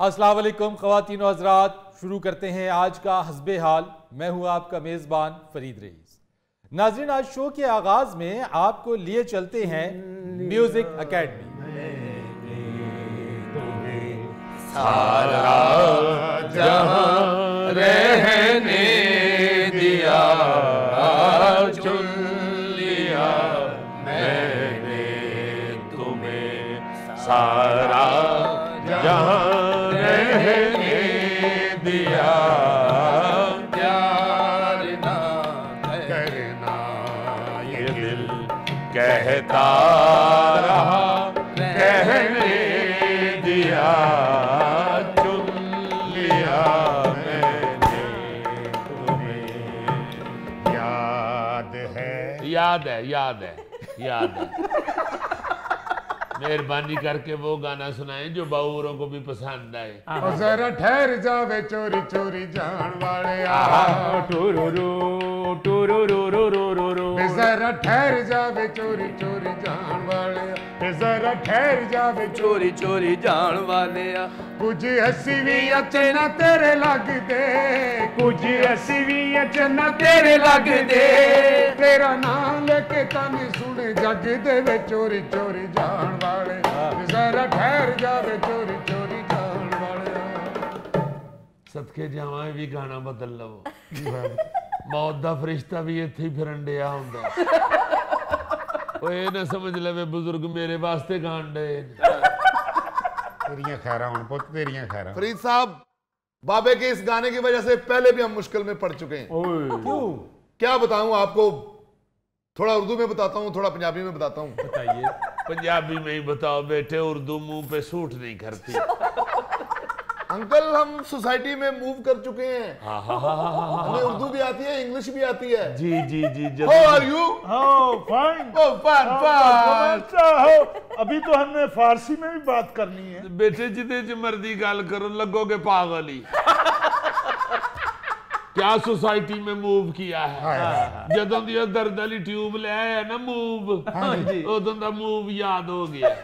अस्सलाम वालेकुम ख़वातीन और हज़रात, शुरू करते हैं आज का हस्बे हाल। मैं हूं आपका मेज़बान फरीद रईस। नाज़रीन, आज शो के आगाज़ में आपको लिए चलते हैं म्यूज़िक अकेडमी। सारा जहां रहने दिया, चुन लिया मैंने तुम्हें। सारा जहां रहने दिया, प्यार ना करना ये दिल कहता रहा, कहने दिया, चुन लिया मैंने तुम्हें। याद है, याद है, याद है, याद है। मेहरबानी करके वो गाना सुनाएं जो बाऊरों को भी पसंद आए। और जरा ठहर जावे चोरी चोरी जान वाले, जरा ठहर जावे चोरी चोरी जान वाले, जरा ठहर जावे चोरी चोरी जान वाले। कुछ हसी भी अचना तेरे लगदे, कुछ हसी भी अचना तेरे लगदे, तेरा नाम लेके तानी सुने जग दे वे चोरी चोरी जान वाले, जरा ठहर जावे चोरी चोरी जान वाले। सदके जावां भी गाना बदल लवो। मौत दा फरिश्ता भी इत्थे ही फिरन डिया हुंदा। ओए ना समझ लवे बुजुर्ग मेरे वास्ते गान डे। तेरियां खैरा हुन पुत, तेरियां खैरा। फरीद साहब, बाबे के इस गाने की वजह से पहले भी हम मुश्किल में पड़ चुके हैं। क्यों? क्या बताऊं आपको, थोड़ा उर्दू में बताता हूं, थोड़ा पंजाबी में बताता हूं। बताइए। पंजाबी में ही बताओ बेटे, उर्दू मुंह पे सूट नहीं करती। अंकल, हम सोसाइटी में मूव कर चुके हैं। हमें उर्दू भी आती है, इंग्लिश भी आती है। जी जी जी। How are you? Fine. Oh, fine, fine. अभी तो हमने फारसी में भी बात करनी है। बेटे जिदे च मर्जी गल करो, लगोगे पागल ही। क्या सोसाइटी में मूव किया है? जदों दी दर्द वाली ट्यूब ले आया ना मूव, उदों दा मूव याद हो गया।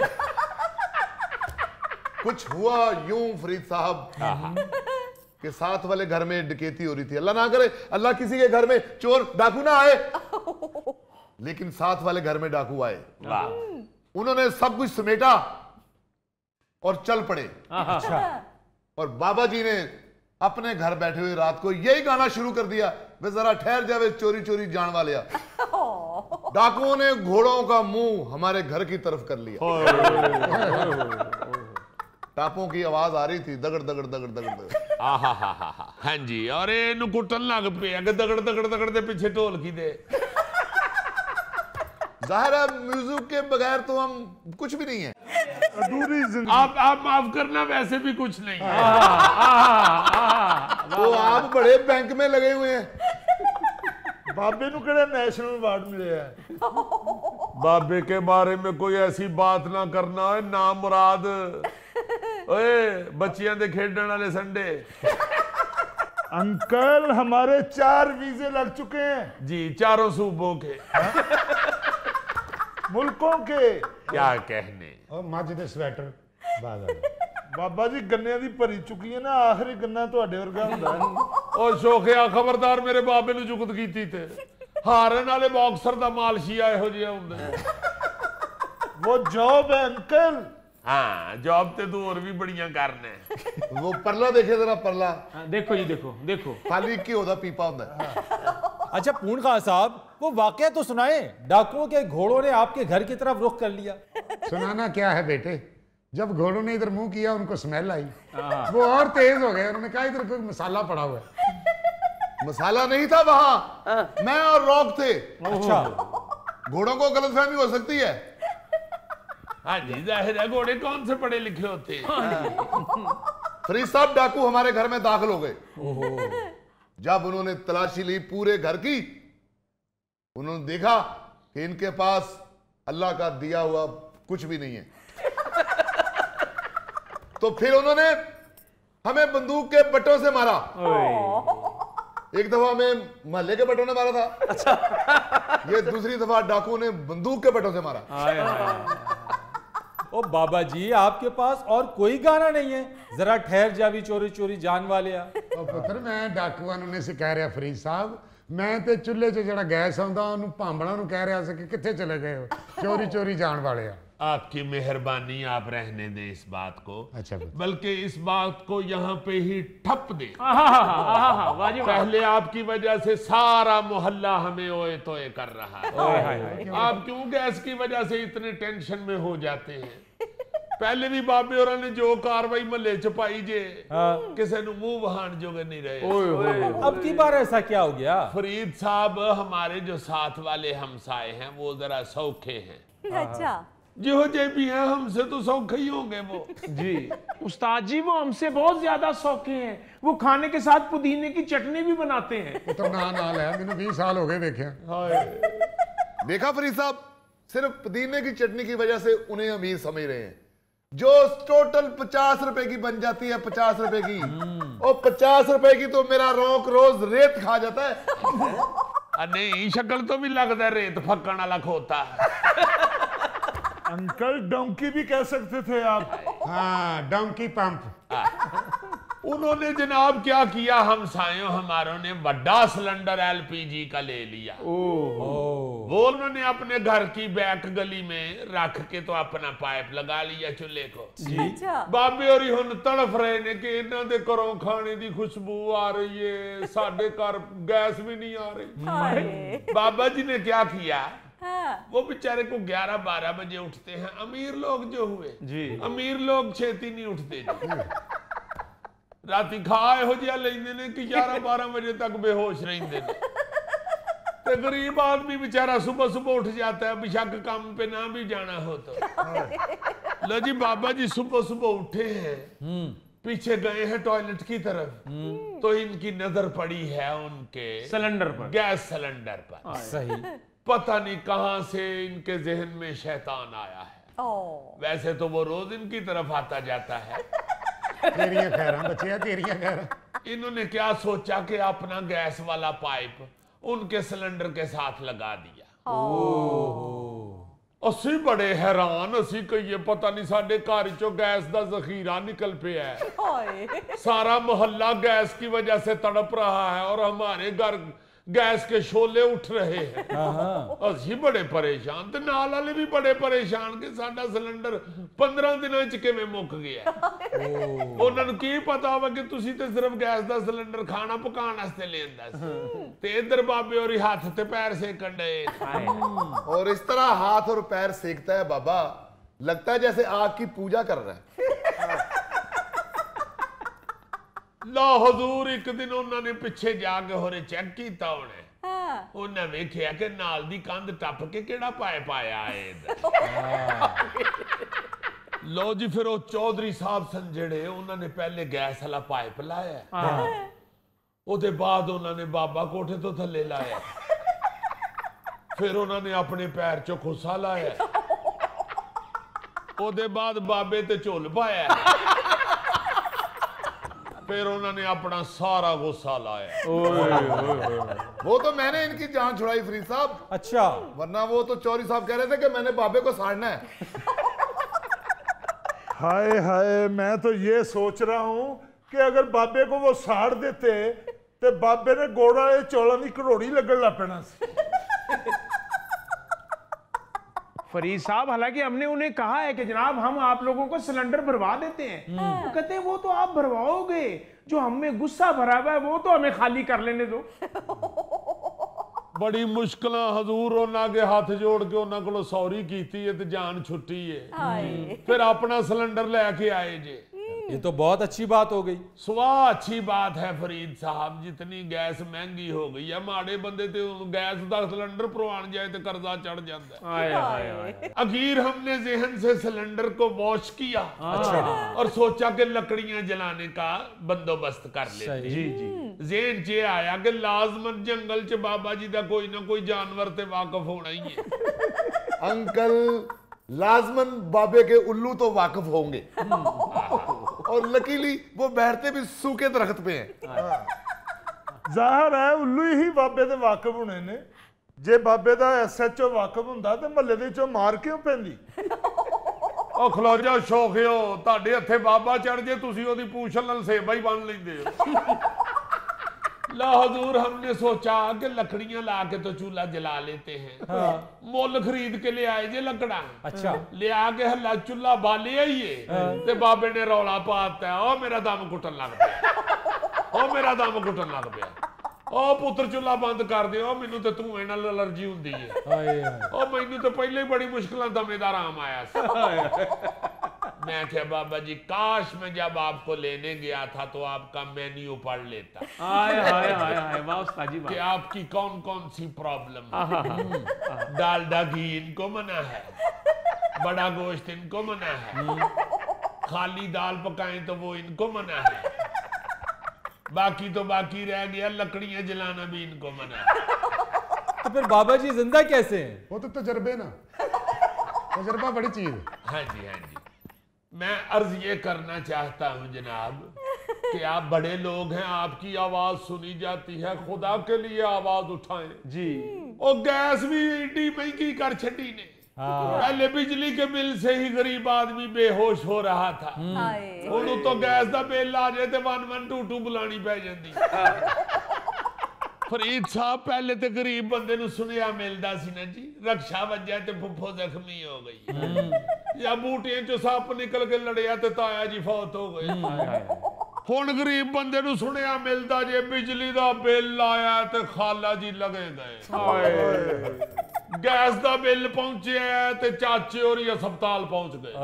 कुछ हुआ यूं फरीद साहब के साथ वाले घर में डकैती हो रही थी। अल्लाह ना करे, अल्लाह किसी के घर में चोर डाकू ना आए, लेकिन साथ वाले घर में डाकू आए। उन्होंने सब कुछ समेटा और चल पड़े। अच्छा। और बाबा जी ने अपने घर बैठे हुए रात को यही गाना शुरू कर दिया, वे जरा ठहर जावे चोरी चोरी जान वाले। डाकुओं ने घोड़ों का मुंह हमारे घर की तरफ कर लिया। टापों की आवाज आ रही थी, दगड़ दगड़ दगड़ दगड़ दगड़। हाँ जी, और इन्हू कुटन लग पे दगड़ दगड़ दगड़ दे पीछे ढोलकी दे। जाहिर है म्यूजिक के बगैर तो हम कुछ भी नहीं है। आप माफ करना, वैसे भी कुछ नहीं है। तो आप बड़े बैंक में लगे हुए हैं। बाबे नू केड़ा नेशनल अवार्ड मिले है? बाबे के बारे में कोई ऐसी बात ना करना है ना मुराद। ओए बच्चियां दे खेडन वाले संडे। अंकल, हमारे 4 वीजे लग चुके हैं जी, चारों सूबों के। मुल्कों के। क्या कहने। और मज दे स्वेटर बाबा जी गन्ने दी भरी चुकी है ना, आखिरी गन्ना तुहाडे वर्गा हुंदा है। और शोखिया खबरदार मेरे बाबे नू जुगत कीती ते। हारन वाले बॉक्सर दा मालशिया इहो जिहा हुंदा है। वो जॉब है अंकल। हाँ, जॉब ते तू और भी बड़ियां करने। वो परला देखे जरा, परला देखो जी, देखो देखो। खाली घ्यो दा पीपा होता है। अच्छा पूर्ण खान साहब, वो वाकया तो सुनाए। डाकुओं के घोड़ों ने आपके घर की तरफ रुख कर लिया। सुनाना क्या है बेटे, जब घोड़ों ने इधर मुंह किया उनको स्मेल आई, वो और तेज हो गए। उन्होंने कहा इधर कोई मसाला पड़ा हुआ है। मसाला नहीं था वहां, मैं और रॉक थे। अच्छा। घोड़ों को गलतफहमी हो सकती है। हाँ जी, जाहिर है घोड़े कौन से पढ़े लिखे होते हैं। फरीद साहब, डाकू हमारे घर में दाखिल हो गए। जब उन्होंने तलाशी ली पूरे घर की, उन्होंने देखा कि इनके पास अल्लाह का दिया हुआ कुछ भी नहीं है। तो फिर उन्होंने हमें बंदूक के बट्टों से मारा। एक दफा हमें महल्ले के बट्टों ने मारा था। अच्छा। ये दूसरी दफा डाकुओं ने बंदूक के बट्टों से मारा। ओ बाबा जी, आपके पास और कोई गाना नहीं है? जरा ठहर जा भी चोरी चोरी जान वालिया। ਉਹ ਪੁੱਤਰ ਮੈਂ ਡਾਕੂਆਂ ਨੂੰ ਨਹੀਂ ਸੀ ਕਹਿ ਰਿਹਾ ਫਰੀਦ ਸਾਹਿਬ, ਮੈਂ ਤੇ ਚੁੱਲ੍ਹੇ 'ਚ ਜਿਹੜਾ ਗੈਸ ਆਉਂਦਾ ਉਹਨੂੰ ਭਾਂਬਣਾ ਨੂੰ ਕਹਿ ਰਿਹਾ ਸੀ ਕਿ ਕਿੱਥੇ ਚਲੇ ਗਏ ਹੋ ਚੋਰੀ ਚੋਰੀ ਜਾਣ ਵਾਲਿਆ। आपकी मेहरबानी, आप रहने दें इस बात को, अच्छा। बल्कि इस बात को यहाँ पे ही ठप दे। पहले आपकी वजह से सारा मोहल्ला हमें ओए तोए कर रहा है। आप क्यों गैस की वजह से इतने टेंशन में हो जाते हैं? पहले भी बाबे और ने जो कार्रवाई महल्ले च पाई जे, किसी ने मुंह बहान जोगे नहीं रहे। अब की बार ऐसा क्या हो गया? फरीद साहब, हमारे जो साथ वाले हमसाए हैं वो जरा सौखे हैं। अच्छा, जो जे भी हैं हमसे तो सौखे ही होंगे वो। जी उस्ताद जी, वो हमसे बहुत ज्यादा शौकीन हैं। वो खाने के साथ पुदीने की चटनी भी बनाते हैं। ਪੁੱਤਰ ਨਾ ਨਾਲ ਹੈ, ਮੈਨੂੰ 20 ਸਾਲ ਹੋ ਗਏ ਵੇਖਿਆ। देखा फरीद साहब, सिर्फ पुदीने की चटनी की वजह से उन्हें अमीर समझ रहे हैं। जो टोटल 50 रुपए की बन जाती है, 50 रुपए की, और 50 रुपए की तो मेरा रौक रोज रेत खा जाता है। नहीं, शक्ल तो भी लगता है रेत फक्कन वाला खोता है। अंकल डोंकी भी कह सकते थे आप। हाँ, डोंकी पंप। उन्होंने जनाब क्या किया, हमसायों हमारों ने बड़ा सिलेंडर एलपीजी का ले लिया। वो उन्होंने अपने घर की बैक गली में रख के तो अपना पाइप लगा लिया चूल्हे को। अच्छा, बाबे और हुन तड़फ रहे ने कि इन्हां दे घरों खाने दी खुशबू आ रही है, साडे घर गैस भी नहीं आ रही। हाय। बाबा जी ने क्या किया, हाँ, वो बेचारे को 11-12 बजे उठते हैं। अमीर लोग जो हुए जी, अमीर लोग छेती नहीं उठते जी। राती खाए हो जिया लेंदे ने कि 11-12 बजे तक बेहोश रहंदे ने। ते गरीब आदमी बेचारा सुबह सुबह उठ जाता है, बेशक काम पे ना भी जाना हो तो। लो जी, बाबा जी सुबह सुबह उठे हैं, पीछे गए हैं टॉयलेट की तरफ, तो इनकी नजर पड़ी है उनके सिलेंडर पर, गैस सिलेंडर पर। सही। पता नहीं कहां से इनके जहन में शैतान आया है। ओ, वैसे तो वो रोज इनकी तरफ आता जाता है। तेरियां खैरां बच्चिया, तेरियां खैरां। इन्होंने क्या सोचा कि अपना गैस वाला पाइप उनके सिलेंडर के साथ लगा दिया। असी बड़े हैरान, असी कहिए पता नहीं साडे घर चो गैस दा जखीरा निकल पे है। हाय। सारा मोहल्ला गैस की वजह से तड़प रहा है और हमारे घर गैस के शोले उठ रहे हैं। असी बड़े परेशान, ते नाल वाले भी बड़े परेशान कि साडा सिलेंडर 15 दिनों च किवें मुक गया। उन्हां नूं की पता होवे कि तुसी ते सिर्फ गैस दा सिलेंडर खाना पकाउण वास्ते लेंदा सी, ते इधर बाबे और हाथ ते पैर सेकण डे। और इस तरह हाथ और पैर सेकता है बाबा, लगता है जैसे आग की पूजा कर रहा है। ला हजूर, एक दिन उन्होंने पिछे जाके होरे चेक किया होने, हाँ, उन्हें वेखिया कि नाल दी कंध टप के केड़ा पाइप आया है इधर। लो जी, फिर वो चौधरी साहब सन जेड़े, उन्होंने पहले गैस वाला पाइप लाया, उसके बाद उन्होंने बाबा कोठे तो थले लाया, फिर उन्होंने अपने पैर चो खुसा लाया, उसके बाद बाबे ते झुल पाया, फिर उन्होंने अपना सारा गुस्सा लाया। वो तो मैंने इनकी जान छुड़ाई फरीद साहब। अच्छा, वरना वो तो चौधरी साहब कह रहे थे कि मैंने बाबे को साड़ना है। हाय हाय, मैं तो ये सोच रहा हूं कि अगर बाबे को वो साड़ देते तो बाबे ने गोड़ा चौलों की घड़ोड़ी लगन लग पैना। फरीद साहब, हालांकि हमने उन्हें कहा है कि जनाब हम आप लोगों को सिलेंडर भरवा देते हैं। वो कहते हैं वो तो आप भरवाओगे, जो हमें गुस्सा भरा हुआ है वो तो हमें खाली कर लेने दो। बड़ी मुश्किल हजूर उन्होंने के हाथ जोड़ के उन्होंने को सॉरी की ते जान छुट्टी है, फिर अपना सिलेंडर लेके आए जे। ये तो बहुत अच्छी बात हो गई। सुवाह अच्छी बात है फरीद साहब, जितनी गैस महंगी हो गई है, माड़े बंदे ते गैस का सिलेंडर भरवान जाए तो कर्जा चढ़ जाता है। अखीर हमने जहन से सिलेंडर को वॉश किया और सोचा कि लकड़ियां जलाने का बंदोबस्त कर ले। जी जी, जेन चे आया कि लाजमन जंगल च बाबा जी का कोई ना कोई जानवर ते वाकफ होना ही है। अंकल लाजमन बाबे के उल्लू तो वाकिफ होंगे, और लकीली वो बैठते भी सूखे दरख्त पे हैं। जाहिर है उल्लू ही बाबे दे वाकिफ होने ने। जे बाबे दा SHO वाकिफ हुंदा ते महल्ले दे चों मार क्यों पैंदी? ਉਹ ਖਲੋ ਜਾ ਸ਼ੋਖਿਓ, ਤੁਹਾਡੇ ਹੱਥੇ ਬਾਬਾ ਚੜ ਜੇ ਤੁਸੀਂ ਉਹਦੀ ਪੂਛਲ ਨਾਲ ਸੇਬਾ ਹੀ ਬੰਨ ਲੈਂਦੇ ਹੋ। ला हजूर, हमने सोचा कि लकड़ियां ला के तो चूल्हा जला लेते हैं। हाँ। मुल खरीद के ले आए जे लकड़ा। अच्छा। ले आके हल्ला चूल्हा बाले आइए। ते बाबे ने रौला पाता है, ओ मेरा दम घुटन लग पिया, ओ मेरा दम घुटन लग पिया, ओ पुत्र चूल्हा बंद कर दे, ओ मैनू तो धुएं नाल एलर्जी हुंदी है, ओ मैनू तो पहले ही बड़ी मुश्किल दमे दा आराम आया सी। मैं क्या बाबा जी, काश मैं जब आपको लेने गया था तो आपका मेन्यू पढ़ लेता। हाय हाय हाय हाय, वाह उस्ताद जी, कि आपकी कौन कौन सी प्रॉब्लम। डालडा घी इनको मना है, बड़ा गोश्त इनको मना है, खाली दाल पकाएं तो वो इनको मना है, बाकी तो बाकी रह गया लकड़ियां जलाना भी इनको मना है। तो फिर बाबा जी जिंदा कैसे हैं? वो तो तजर्बे ना, तजर्बा बड़ी चीज है। हाँ जी, हाँ जी। मैं अर्ज ये करना चाहता हूँ जनाब कि आप बड़े लोग हैं, आपकी आवाज सुनी जाती है, खुदा के लिए आवाज उठाएं जी। और गैस भी एडी महंगी कर छटी ने। पहले बिजली के बिल से ही गरीब आदमी बेहोश हो रहा था, उन्होंने तो गैस का बिल आ जाए तो 112 बुलानी पै जाती। फरीद साहब, पहले तो गरीब बंदे नूं सुनिया मिलता सी ना जी, रक्षा वजह ते फुफ्फो जख्मी हो गई, या बूटियां चो सप निकल के लड़िया ते ताया जी फौत हो गए। हुण गरीब बंदे नूं सुनिया मिलता जे बिजली दा बिल आया ते खाला जी लगे गए, गैस दा बिल पहुंचे ते चाचे और अस्पताल पहुंच गए,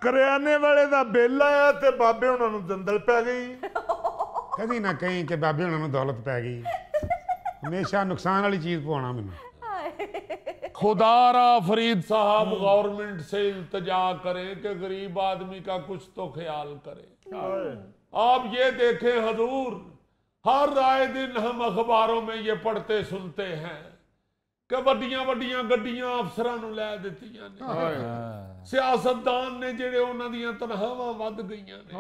करियाने वाले दा बिल आया ते बाबे हुणां नूं दंदल पै गई। कभी ना कहीं कि बाबे हुणां नूं दौलत पै गई, हमेशा नुकसान वाली चीज पवाना मैनूं। खुदारा फरीद साहब गवर्नमेंट से इल्तजा करें कि गरीब आदमी का कुछ तो ख्याल करें। आप ये देखें हजूर, हर आए दिन हम अखबारों में ये पढ़ते सुनते हैं कि वड्डियां वड्डियां गड्डियां अफसरां नूं लै दित्तियां ने, सियासतदान ने जेड़े उन्हां दियां तनख्वाहां वध गईयां ने,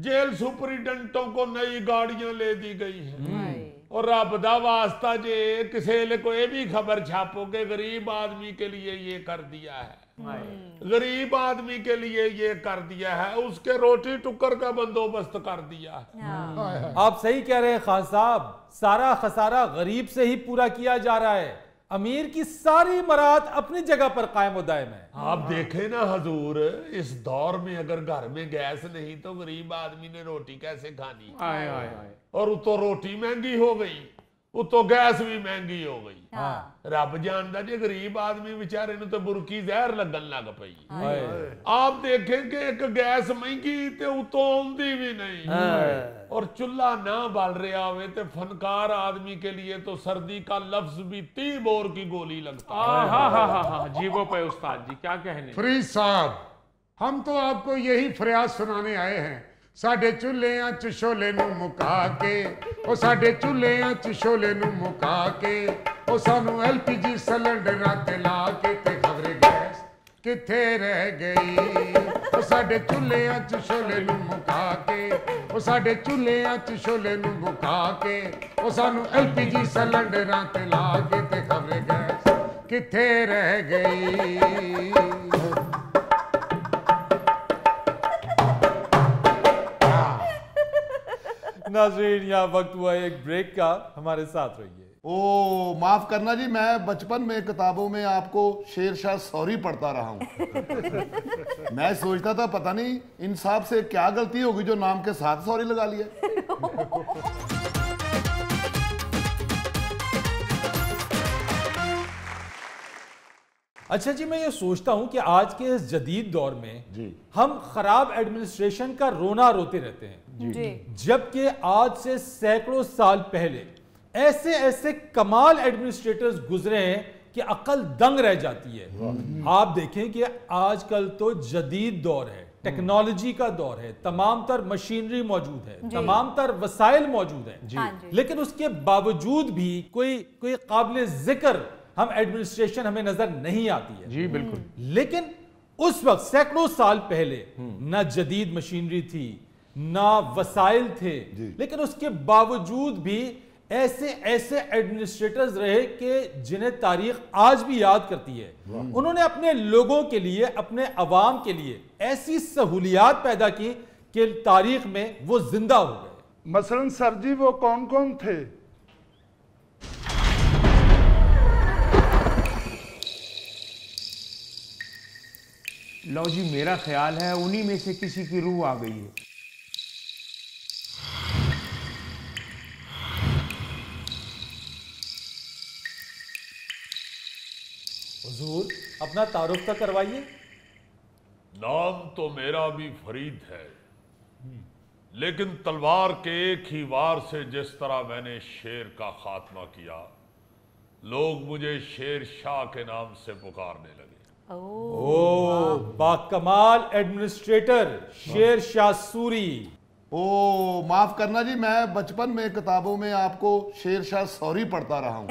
जेल सुपरिटेंडेंटों को नई गाड़ियां ले दी गई हैं। और रब दा वास्ता जे किसी ले कोई भी खबर छापो के गरीब आदमी के लिए ये कर दिया है, गरीब आदमी के लिए ये कर दिया है, उसके रोटी टुक्कर का बंदोबस्त कर दिया है। आप सही कह रहे हैं खान साहब, सारा खसारा गरीब से ही पूरा किया जा रहा है, अमीर की सारी मराद अपनी जगह पर कायम व दायम है। आप देखें ना हजूर, इस दौर में अगर घर में गैस नहीं तो गरीब आदमी ने रोटी कैसे खानी। आए आए आए। और तो रोटी महंगी हो गई, तो गैस भी महंगी हो गई। हाँ। रब जानदा जे गरीब आदमी बेचारे नु तो बुरकी जहर लगन लग पई। आप देखें कि एक गैस महंगी ते उतो आउंदी भी नहीं, और चूल्हा ना बाल रहा हो तो फनकार आदमी के लिए तो सर्दी का लफ्ज भी 30 बोर की गोली लगता है। जीवो पे उस्ताद जी, क्या कहने। फरीद साहब, हम तो आपको यही फरियाद सुनाने आए हैं, साडे चूल्हियां च छोले नूं मुका के, ओ साडे चूल्हियां च छोले नूं मुका के, ओ सानू LPG सिलेंडरां ते ला के ते खबरे गैस किथे रह गई। ओ साडे चूल्हियां च छोले नूं मुका के, ओ साडे चूल्हियां च छोले नूं मुका के, ओ सानू LPG सिलेंडरां ते ला के ते खबरे गैस किथे रह गई। नाज़रीन, यहाँ वक्त हुआ एक ब्रेक का, हमारे साथ रहिए। ओ माफ करना जी, मैं बचपन में किताबों में आपको शेरशाह सॉरी पढ़ता रहा हूँ। मैं सोचता था पता नहीं इन साहब से क्या गलती होगी जो नाम के साथ सॉरी लगा लिया। अच्छा जी, मैं ये सोचता हूँ कि आज के इस जदीद दौर में जी हम खराब एडमिनिस्ट्रेशन का रोना रोते रहते हैं जी, जबकि आज से सैकड़ों साल पहले ऐसे ऐसे कमाल एडमिनिस्ट्रेटर्स गुजरे हैं कि अकल दंग रह जाती है। आप देखें कि आजकल तो जदीद दौर है, टेक्नोलॉजी का दौर है, तमाम तर मशीनरी मौजूद है, तमाम तर वसाइल मौजूद है, लेकिन उसके बावजूद भी कोई काबिल जिक्र हम एडमिनिस्ट्रेशन हमें नजर नहीं आती है। जी बिल्कुल। लेकिन उस वक्त सैकड़ों साल पहले ना जदीद मशीनरी थी, ना वसाइल थे, लेकिन उसके बावजूद भी ऐसे ऐसे एडमिनिस्ट्रेटर्स रहे कि जिन्हें तारीख आज भी याद करती है। उन्होंने अपने लोगों के लिए, अपने अवाम के लिए ऐसी सहूलियात पैदा की कि तारीख में वो जिंदा हो गए। मसलन सर जी वो कौन कौन थे? लो जी, मेरा ख्याल है उन्हीं में से किसी की रूह आ गई है। हुजूर, अपना तारुफ तो करवाइए। नाम तो मेरा भी फरीद है, लेकिन तलवार के एक ही वार से जिस तरह मैंने शेर का खात्मा किया, लोग मुझे शेर शाह के नाम से पुकारने लगे। ओ बाकमाल एडमिनिस्ट्रेटर शेर शाह सूरी। ओ माफ करना जी, मैं बचपन में किताबों में आपको शेर शाह सॉरी पढ़ता रहा हूं।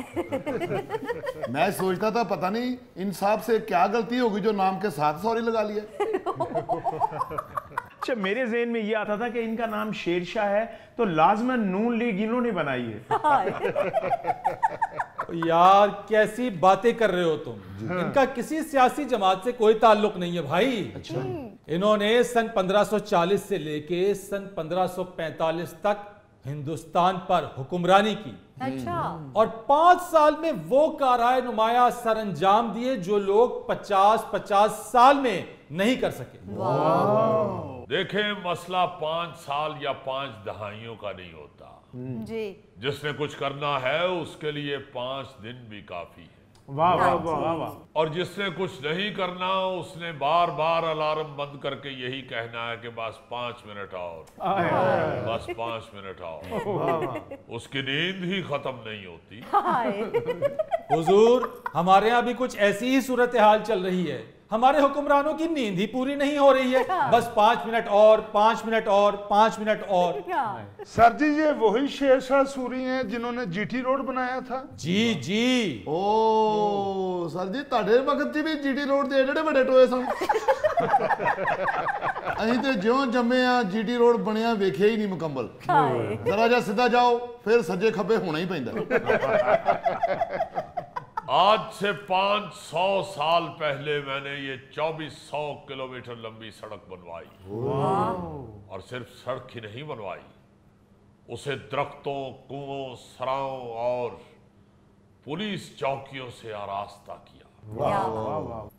मैं सोचता था पता नहीं इन साहब से क्या गलती होगी जो नाम के साथ सॉरी लगा लिया। अच्छा, मेरे ज़हन में ये आता था कि इनका नाम शेरशाह है तो लाजमन नून लीग इन्होंने बनाई है। यार कैसी बातें कर रहे हो तुम। इनका किसी सियासी जमात से कोई ताल्लुक नहीं है भाई। अच्छा। इन्होंने सन 1540 से लेके सन 1545 तक हिंदुस्तान पर हुक्मरानी की। अच्छा। और 5 साल में वो काराए नुमाया सर अंजाम दिए जो लोग 50-50 साल में नहीं कर सके। देखें, मसला 5 साल या 5 दहाइयों का नहीं होता जी। जिसने कुछ करना है उसके लिए 5 दिन भी काफी है। वाह वाह वाह वाह। और जिसने कुछ नहीं करना उसने बार बार अलार्म बंद करके यही कहना है कि बस 5 मिनट और, बस 5 मिनट और। उसकी नींद ही खत्म नहीं होती। हुजूर, हमारे यहाँ भी कुछ ऐसी ही सूरत हाल चल रही है। हमारे हुक्मरानों की नींद ही पूरी नहीं हो रही है। बस 5 मिनट और, 5 मिनट और, 5 मिनट और। सर जी ये वही शेर शाह सूरी हैं जिन्होंने जीटी रोड बनाया था? जी जी। ओ सर जी, ਤੁਹਾਡੇ ਵਕਤ 'ਚ ਵੀ ਜੀਟੀ ਰੋਡ ਦੇ ਏਡੇ ਵੱਡੇ ਟੋਏ ਸਨ। ਅਸੀਂ ਤੇ ਜਿਉਂ ਜੰਮੇ ਆ ਜੀਟੀ ਰੋਡ ਬਣਿਆ ਵੇਖਿਆ ਹੀ ਨਹੀਂ ਮੁਕੰਮਲ। ਜ਼ਰਾ ਜਿਹਾ ਸਿੱਧਾ ਜਾਓ ਫਿਰ ਸੱਜੇ ਖੱਬੇ ਹੋਣਾ ਹੀ ਪੈਂਦਾ। आज से 500 साल पहले मैंने ये 2400 किलोमीटर लंबी सड़क बनवाई। और सिर्फ सड़क ही नहीं बनवाई, उसे दरख्तों, कुओं, सराओं और पुलिस चौकियों से आरास्ता किया।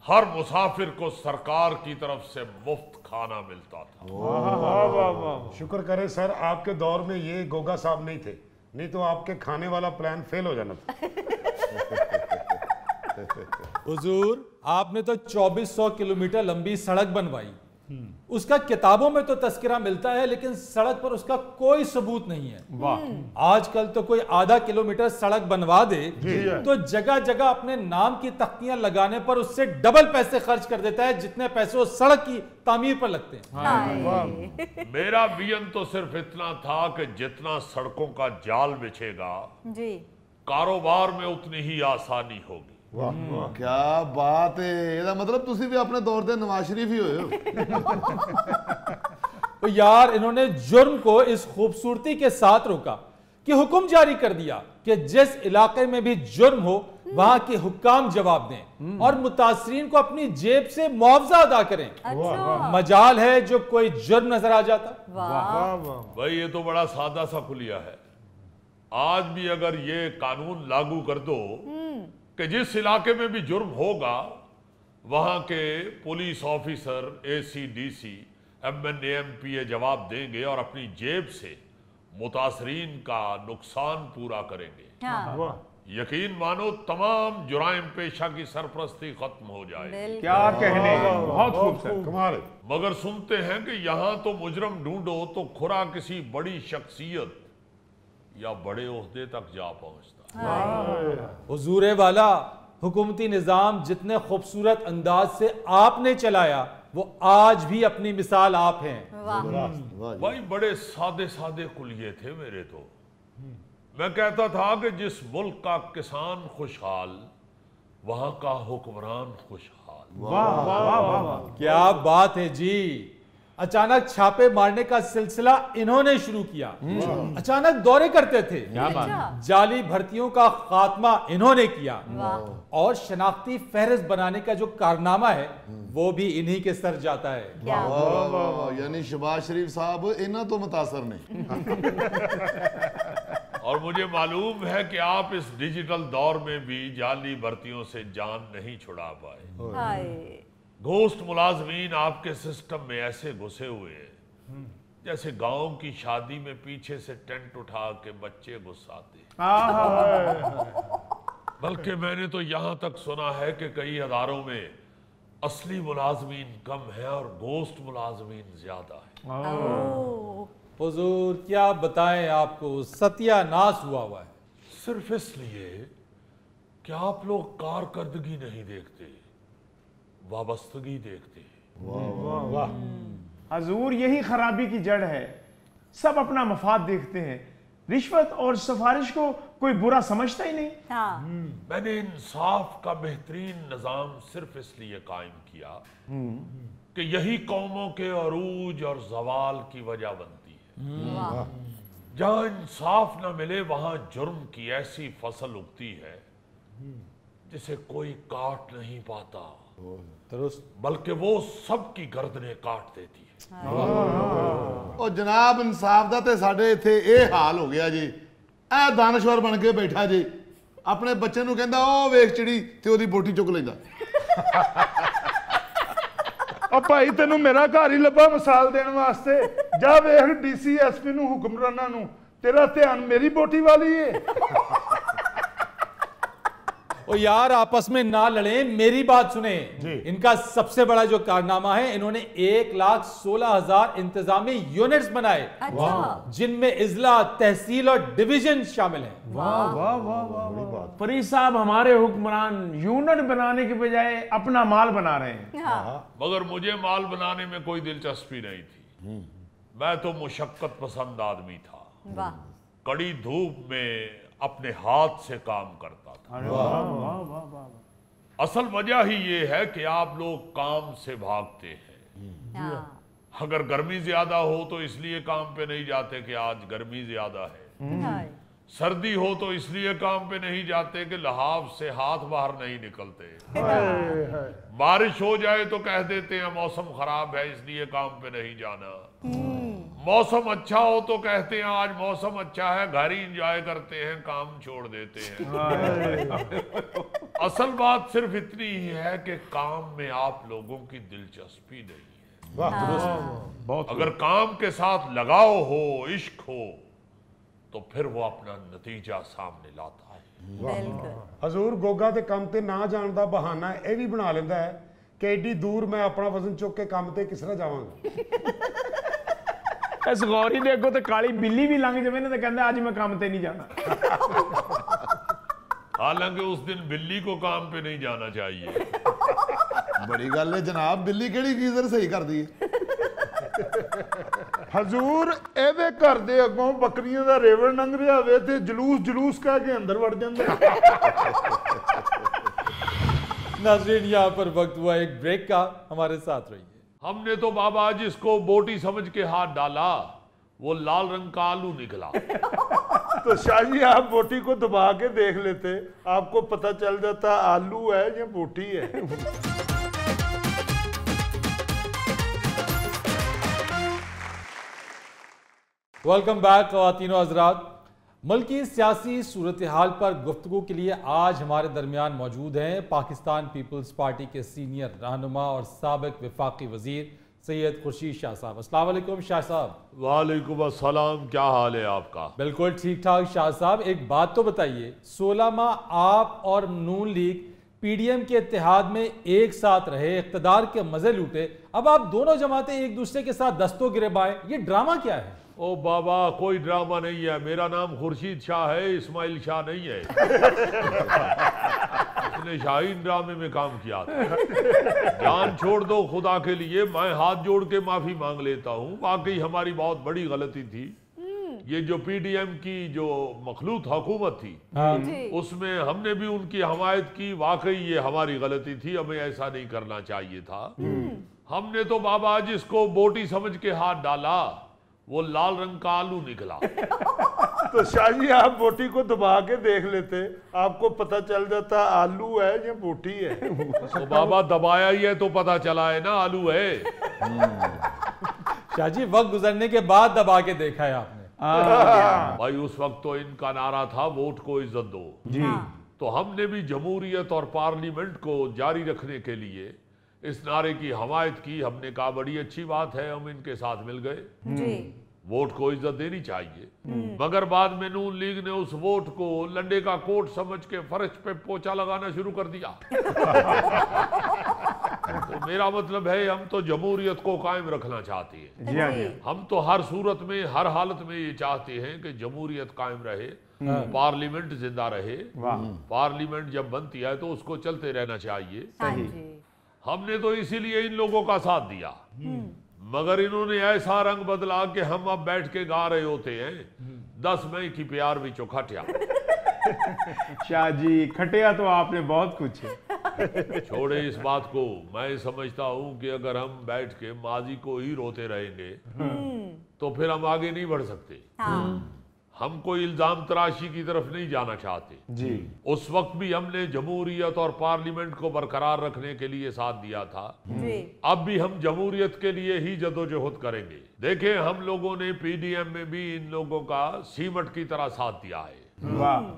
हर मुसाफिर को सरकार की तरफ से मुफ्त खाना मिलता था। शुक्र करे सर आपके दौर में ये गोगा साहब नहीं थे, नहीं तो आपके खाने वाला प्लान फेल हो जाना था। हुजूर, आपने तो 2400 किलोमीटर लंबी सड़क बनवाई। उसका किताबों में तो तस्करा मिलता है लेकिन सड़क पर उसका कोई सबूत नहीं है। वाह। आजकल तो कोई आधा किलोमीटर सड़क बनवा दे तो जगह जगह अपने नाम की तख्तियां लगाने पर उससे डबल पैसे खर्च कर देता है जितने पैसे उस सड़क की तामीर पर लगते हैं। मेरा विजन तो सिर्फ इतना था कि जितना सड़कों का जाल बिछेगा जी, कारोबार में उतनी ही आसानी होगी। वाह क्या बात है। ਇਹਦਾ मतलब ਤੁਸੀਂ ਵੀ ਆਪਣੇ दौर ਦੇ नवाज शरीफ ही होए हो। तो यार इन्होंने जुर्म को इस खूबसूरती के साथ रोका कि हुक्म जारी कर दिया कि जिस इलाके में भी जुर्म हो वहां के हुक्काम जवाब दें और मुतासरीन को अपनी जेब से मुआवजा अदा करें। अच्छा। मजाल है जो कोई जुर्म नजर आ जाता। भाई ये तो बड़ा सादा सा खुलिया है। आज भी अगर ये कानून लागू कर दो कि जिस इलाके में भी जुर्म होगा वहां के police officer, ACDC, MNA, MPA जवाब देंगे और अपनी जेब से मुतासरीन का नुकसान पूरा करेंगे। हाँ। यकीन मानो तमाम जुराइम पेशा की सरपरस्ती खत्म हो जाए। क्या कहने, बहुत खूबसूरत, कमाल। मगर सुनते हैं कि यहां तो मुजरम ढूंढो तो खुरा किसी बड़ी शख्सियत या बड़े ओहदे तक जा पहुंचता। हुजूर वाला, हुकूमती निजाम जितने खूबसूरत अंदाज से आपने चलाया वो आज भी अपनी मिसाल आप हैं। भाई बड़े सादे सादे कुलिये थे मेरे तो। मैं कहता था कि जिस मुल्क का किसान खुशहाल वहां का हुक्मरान खुशहाल। वाह वाह वाह, क्या बात है जी। अचानक छापे मारने का सिलसिला इन्होंने शुरू किया। अचानक दौरे करते थे। क्या बात। जाली भर्तियों का खात्मा इन्होंने किया और शनाख्ती फहरिस्त बनाने का जो कारनामा है वो भी इन्हीं के सर जाता है। वाह वाह वाह, यानी शहबाज शरीफ साहब इन्हों तो मुतासर नहीं। और मुझे मालूम है कि आप इस डिजिटल दौर में भी जाली भर्तियों से जान नहीं छुड़ा पाए। घोस्ट मुलाजमीन आपके सिस्टम में ऐसे घुसे हुए हैं जैसे गांव की शादी में पीछे से टेंट उठा के बच्चे घुसाते। बल्कि मैंने तो यहां तक सुना है कि कई अदारों में असली मुलाजमीन कम है और घोस्ट मुलाजमीन ज्यादा है। हुजूर क्या बताएं, आपको सत्यानाश हुआ है। सिर्फ इसलिए कि आप लोग कारकर्दगी नहीं देखते, वाबस्तगी देखते हैं। हजूर यही खराबी की जड़ है। सब अपना मफाद देखते हैं, रिश्वत और सिफारिश को कोई बुरा समझता ही नहीं। मैंने इंसाफ का बेहतरीन निजाम सिर्फ इसलिए कायम किया कि यही कौमों के अरूज और जवाल की वजह बनती है। जहां इंसाफ न मिले वहां जुर्म की ऐसी फसल उगती है जिसे कोई काट नहीं पाता, बल्कि वो सबकी गर्दनें काट देती है। और जनाब इंसाफ दा ते साडे इत्थे ਇਹ हाल हो गया जी। ਇਹ दानश्वर बन के बैठा जी, अपने बच्चे नूं कहंदा ओ वेख चिड़ी ते ओदी बोटी चुक लैंदा। ओ भाई तेनू मेरा घर ही लब्भा मिसाल देने वास्ते। जा वेख डीसी एसपी नूं हुक्मराना नूं, तेरा ध्यान मेरी बोटी वाली है। ओ यार आपस में ना लड़े, मेरी बात सुने। इनका सबसे बड़ा जो कारनामा है, इन्होंने 1,16,000 इंतजामी यूनिट्स बनाए जिनमें इजला, तहसील और डिवीजन शामिल हैं। वाह वाह वाह वाह। फरीद साहब हमारे हुक्मरान यूनिट बनाने के बजाय अपना माल बना रहे हैं। मगर मुझे माल बनाने में कोई दिलचस्पी नहीं थी। मैं तो मुशक्कत पसंद आदमी था। कड़ी धूप में अपने हाथ से काम करता था। असल वजह ही ये है कि आप लोग काम से भागते हैं। अगर गर्मी ज्यादा हो तो इसलिए काम पे नहीं जाते कि आज गर्मी ज्यादा है। सर्दी हो तो इसलिए काम पे नहीं जाते कि लहाफ से हाथ बाहर नहीं निकलते। बारिश हो जाए तो कह देते हैं मौसम खराब है इसलिए काम पे नहीं जाना। मौसम अच्छा हो तो कहते हैं आज मौसम अच्छा है, घर ही एंजॉय करते हैं, काम छोड़ देते हैं। असल बात सिर्फ इतनी ही है कि काम में आप लोगों की दिलचस्पी नहीं है। अगर काम के साथ लगाव हो, इश्क हो, तो फिर वो अपना नतीजा सामने लाता है। हजूर गोगा ते काम ते ना जान दा बहाना ये भी बना लेंदा है कि एडी दूर मैं अपना वजन चुक के काम ते किस तरह जावांगा। इस गौरी दे अगों ते काली बिल्ली भी लंघ जावे ना ते कहंदा आज मैं काम ते नहीं जाना। हालांकि उस दिन बिल्ली को काम पे नहीं जाना चाहिए। बड़ी गल है जनाब, बिल्ली केड़ी गीजर सही कर दी है। हजूर एदे घर दे अगों बकरियां दा रेवड़ लंघ रिहा होवे ते जुलूस कह के अंदर वड़ जांदा। नाज़रीन यहाँ पर वक्त हुआ एक ब्रेक का, हमारे साथ रहिए। हमने तो बाबा जिसको बोटी समझ के हाथ डाला वो लाल रंग का आलू निकला। तो शाही आप बोटी को दबा के देख लेते, आपको पता चल जाता आलू है या बोटी है। वेलकम बैक ख़वातीन और हज़रात। मुल्क की सियासी सूरत हाल पर गुफ्तगू के लिए आज हमारे दरमियान मौजूद हैं पाकिस्तान पीपल्स पार्टी के सीनियर रहनुमा और साबिक वफाकी वजीर सैयद खुर्शीद शाह साहब। अस्सलाम वालेकुम शाह साहब। वालेकुम अस्सलाम, क्या हाल है आपका? बिल्कुल ठीक ठाक शाह साहब। एक बात तो बताइए, 16 माह आप और नून लीग पीडीएम के इत्तेहाद में एक साथ रहे, इख्तदार के मजे लूटे, अब आप दोनों जमातें एक दूसरे के साथ दस्तों गिरेबाएं, ये ड्रामा क्या है? ओ बाबा कोई ड्रामा नहीं है। मेरा नाम खुर्शीद शाह है, इस्माइल शाह नहीं है। इसने शाहीन ड्रामे में काम किया था। जान छोड़ दो खुदा के लिए, मैं हाथ जोड़ के माफी मांग लेता हूँ। वाकई हमारी बहुत बड़ी गलती थी। ये जो पीडीएम की जो मखलूत हुकूमत थी उसमें हमने भी उनकी हमायत की। वाकई ये हमारी गलती थी, हमें ऐसा नहीं करना चाहिए था। हमने तो बाबा जिसको बोटी समझ के हाथ डाला वो लाल रंग का आलू निकला। तो शाहजी आप बोटी को दबा के देख लेते, आपको पता चल जाता आलू है या बोटी है। तो बाबा दबाया ही है तो पता चला है ना आलू है। शाहजी वक्त गुजरने के बाद दबा के देखा है आपने। भाई उस वक्त तो इनका नारा था वोट को इज्जत दो जी। तो हमने भी जमहूरियत और पार्लियामेंट को जारी रखने के लिए इस नारे की हमायत की। हमने कहा बड़ी अच्छी बात है, हम इनके साथ मिल गए, जी। वोट को इज्जत देनी चाहिए। मगर बाद में नून लीग ने उस वोट को लंडे का कोट समझ के फर्श पे पोछा लगाना शुरू कर दिया। तो मेरा मतलब है हम तो जमहूरियत को कायम रखना चाहते हैं। जी हाँ जी। हम तो हर सूरत में हर हालत में ये चाहते हैं कि जमहूरियत कायम रहे, पार्लियामेंट जिंदा रहे। पार्लियामेंट जब बनती है तो उसको चलते रहना चाहिए। हाँ जी। हमने तो इसीलिए इन लोगों का साथ दिया, मगर इन्होंने ऐसा रंग बदला कि हम अब बैठ के गा रहे होते हैं 10 मई की प्यार भी चौखटिया। शाह जी खटिया तो आपने बहुत कुछ है। छोड़े इस बात को। मैं समझता हूं कि अगर हम बैठ के माजी को ही रोते रहेंगे तो फिर हम आगे नहीं बढ़ सकते। हम कोई इल्जाम तराशी की तरफ नहीं जाना चाहते जी। उस वक्त भी हमने जमहूरियत और पार्लियामेंट को बरकरार रखने के लिए साथ दिया था। जी। अब भी हम जमहूरियत के लिए ही जदोजहद करेंगे। देखें हम लोगों ने पीडीएम में भी इन लोगों का सीमट की तरह साथ दिया है, वाह।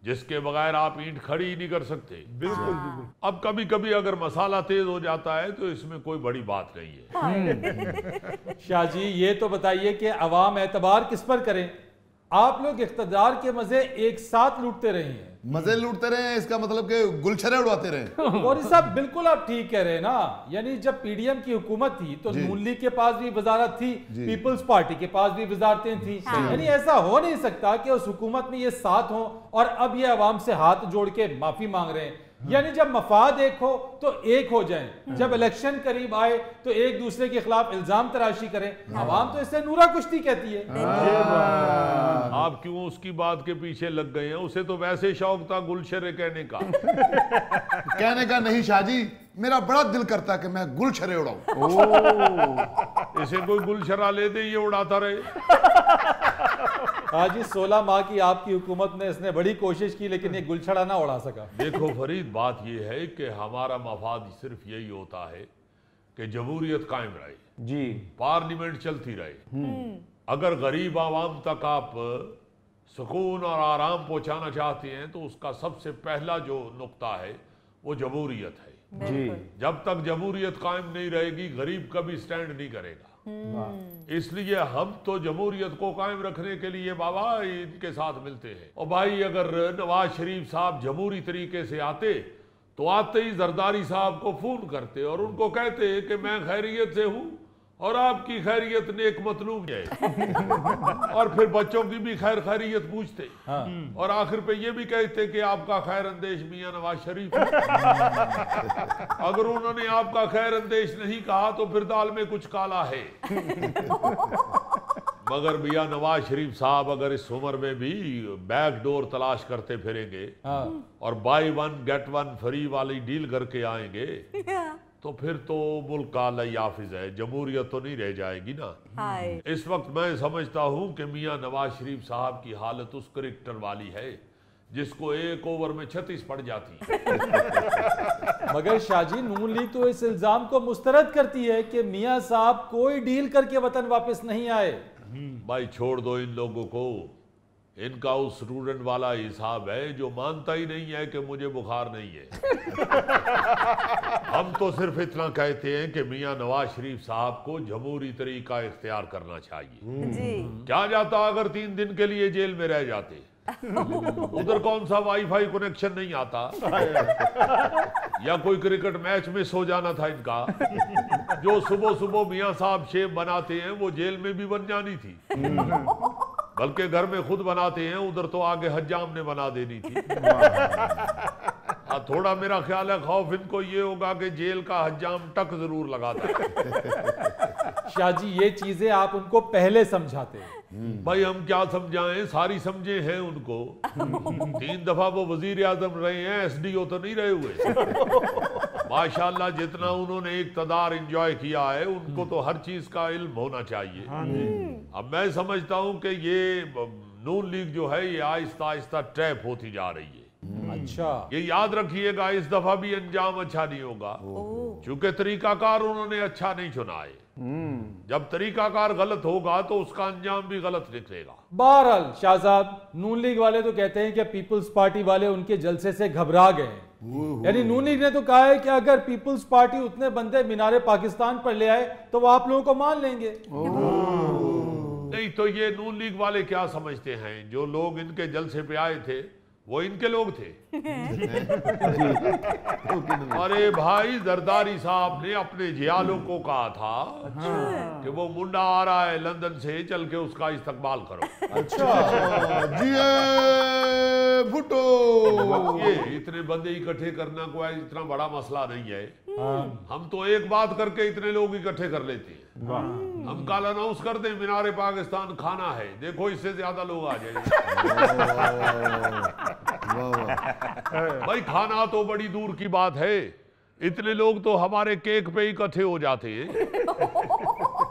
जिसके बगैर आप ईंट खड़ी ही नहीं कर सकते। बिल्कुल। अब कभी कभी अगर मसाला तेज हो जाता है तो इसमें कोई बड़ी बात नहीं है। शाहजी ये तो बताइए कि अवाम एतबार किस पर करें? आप लोग इख्तदार के मजे एक साथ लूटते रहे हैं। मजे लूटते रहे, इसका मतलब कि गुलछरे उड़ाते रहे। और साहब बिल्कुल आप ठीक कह रहे हैं ना। यानी जब पीडीएम की हुकूमत थी तो नून लीग के पास भी वजारत थी, पीपल्स पार्टी के पास भी वजारतें थी। यानी ऐसा हो नहीं सकता कि उस हुकूमत में ये साथ हो और अब ये अवाम से हाथ जोड़ के माफी मांग रहे हैं। यानी जब मफाद एक हो तो एक हो जाएं, जब इलेक्शन करीब आए तो एक दूसरे के खिलाफ इल्जाम तराशी करें। अवाम तो इससे नूरा कुश्ती कहती है। आप क्यों उसकी बात के पीछे लग गए हैं? उसे तो वैसे शौक था गुलशरे कहने का। कहने का नहीं शाहजी, मेरा बड़ा दिल करता कि मैं गुलछरे उड़ाऊं। इसे कोई गुलशरा ले दे, ये उड़ाता रहे। आज 16 माह की आपकी हुकूमत में इसने बड़ी कोशिश की लेकिन ये गुलछड़ा ना उड़ा सका। देखो फरीद, बात ये है कि हमारा मफाद सिर्फ यही होता है कि जमहूरियत कायम रहे जी, पार्लियामेंट चलती रहे। अगर गरीब आवाम तक आप सुकून और आराम पहुंचाना चाहते हैं तो उसका सबसे पहला जो नुक्ता है वो जमहूरियत है जी। जब तक जमहूरियत कायम नहीं रहेगी गरीब कभी स्टैंड नहीं करेगा। इसलिए हम तो जमहूरियत को कायम रखने के लिए बाबा इनके साथ मिलते हैं। और भाई अगर नवाज शरीफ साहब जमहूरी तरीके से आते तो आते ही जरदारी साहब को फोन करते और उनको कहते कि मैं खैरियत से हूं और आपकी खैरियत नेक मतलूब है। और फिर बच्चों की भी खैर खैरियत पूछते और आखिर पे ये भी कहते कि आपका खैर अंदेश मियां नवाज शरीफ है। अगर उन्होंने आपका खैर अंदेश नहीं कहा तो फिर दाल में कुछ काला है। मगर मियां नवाज शरीफ साहब अगर इस उम्र में भी बैक डोर तलाश करते फिरेंगे और by one get one free वाली डील करके आएंगे तो फिर तो मुल्क का याफिज है, जमहूरियत तो नहीं रह जाएगी ना। इस वक्त मैं समझता हूं कि मियां नवाज शरीफ साहब की हालत उस क्रिकेटर वाली है जिसको एक ओवर में 36 पड़ जाती है। मगर शाहजी नून लीग तो इस इल्जाम को मुस्तरद करती है कि मियां साहब कोई डील करके वतन वापस नहीं आए। भाई छोड़ दो इन लोगों को, इनका उस स्टूडेंट वाला हिसाब है जो मानता ही नहीं है कि मुझे बुखार नहीं है। हम तो सिर्फ इतना कहते हैं कि मियां नवाज शरीफ साहब को जमहूरी तरीका इख्तियार करना चाहिए। क्या जाता अगर 3 दिन के लिए जेल में रह जाते? उधर कौन सा वाईफाई कनेक्शन नहीं आता या कोई क्रिकेट मैच मिस हो जाना था इनका। जो सुबह सुबह मियां साहब शेप बनाते हैं वो जेल में भी बन जानी थी, बल्कि घर में खुद बनाते हैं। उधर तो आगे हज्जाम ने बना देनी थी। थोड़ा मेरा ख्याल है खौफ इनको ये होगा कि जेल का हज्जाम टक जरूर लगाता है। शाहजी ये चीजें आप उनको पहले समझाते हैं। भाई हम क्या समझाएं, सारी समझे हैं उनको। 3 दफा वो वजीर आजम रहे हैं, एसडीओ तो नहीं रहे हुए। माशाल्लाह जितना उन्होंने इक़्तिदार एंजॉय किया है उनको तो हर चीज का इल्म होना चाहिए। अब मैं समझता हूं कि ये नून लीग जो है ये आहिस्ता आहिस्ता ट्रैप होती जा रही है। अच्छा, ये याद रखिएगा, इस दफा भी अंजाम अच्छा नहीं होगा, क्योंकि तरीकाकार उन्होंने अच्छा नहीं चुना है। जब तरीकाकार गलत होगा तो उसका अंजाम भी गलत निकलेगा। बहरहाल शाह साहब, नून लीग वाले तो कहते हैं कि पीपल्स पार्टी वाले उनके जलसे से घबरा गए हैं। यानी नून लीग ने तो कहा है कि अगर पीपल्स पार्टी उतने बंदे मीनारे पाकिस्तान पर ले आए तो वो आप लोगों को मान लेंगे। नहीं तो ये नून लीग वाले क्या समझते हैं, जो लोग इनके जलसे पे आए थे वो इनके लोग थे। अरे भाई जरदारी साहब ने अपने जियालों को कहा था कि वो मुंडा आ रहा है लंदन से, चल के उसका इस्तकबाल करो। अच्छा जी भुट्टो, ये इतने बंदे इकट्ठे करना कोई इतना बड़ा मसला नहीं है। हम तो एक बात करके इतने लोग इकट्ठे कर लेते हैं। हम कल अनाउंस कर दें मीनारे पाकिस्तान खाना है, देखो इससे ज्यादा लोग आ जाएंगे। भाई खाना तो बड़ी दूर की बात है, इतने लोग तो हमारे केक पे इकट्ठे हो जाते हैं,